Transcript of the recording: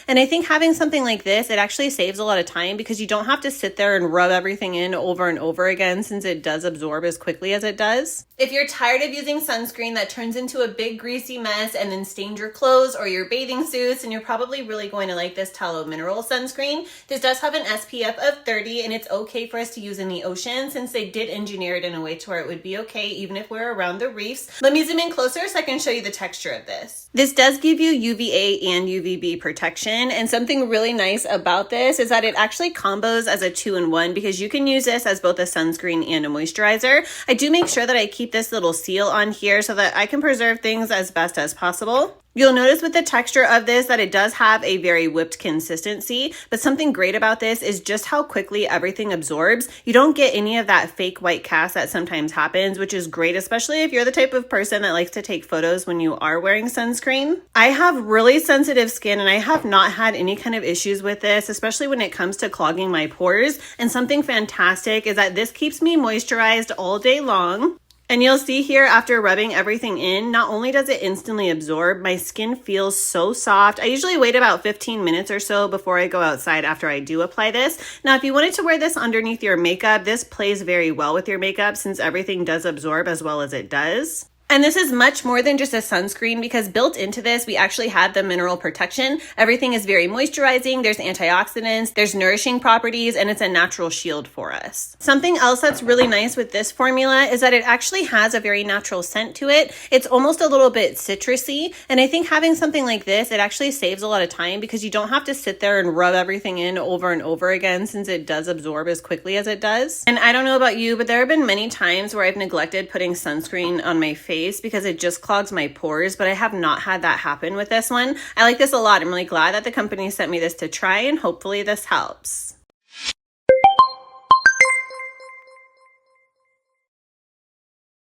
And I think having something like this, it actually saves a lot of time because you don't have to sit there and rub everything in over and over again since it does absorb as quickly as it does. If you're tired of using sunscreen that turns into a big greasy mess and then stains your clothes or your bathing suits, and you're probably really going to like this Tallow Mineral Sunscreen. This does have an SPF of 30 and it's okay for us to use in the ocean since they did engineer it in a way to where it would be okay even if we're around the reefs. Let me zoom in closer so I can show you the texture of this. This does give you UVA and UVB protection, and something really nice about this is that it actually combos as a 2-in-1 because you can use this as both a sunscreen and a moisturizer. I do make sure that I keep this little seal on here so that I can preserve things as best as possible. You'll notice with the texture of this that it does have a very whipped consistency, but something great about this is just how quickly everything absorbs. You don't get any of that fake white cast that sometimes happens, which is great, especially if you're the type of person that likes to take photos when you are wearing sunscreen. I have really sensitive skin and I have not had any kind of issues with this, especially when it comes to clogging my pores. And something fantastic is that this keeps me moisturized all day long. And you'll see here after rubbing everything in, not only does it instantly absorb, my skin feels so soft. I usually wait about 15 minutes or so before I go outside after I do apply this. Now, if you wanted to wear this underneath your makeup, this plays very well with your makeup since everything does absorb as well as it does. And this is much more than just a sunscreen because built into this, we actually have the mineral protection. Everything is very moisturizing, there's antioxidants, there's nourishing properties, and it's a natural shield for us. Something else that's really nice with this formula is that it actually has a very natural scent to it. It's almost a little bit citrusy, and I think having something like this, it actually saves a lot of time because you don't have to sit there and rub everything in over and over again since it does absorb as quickly as it does. And I don't know about you, but there have been many times where I've neglected putting sunscreen on my face because it just clogs my pores, but I have not had that happen with this one. I like this a lot. I'm really glad that the company sent me this to try, and hopefully this helps.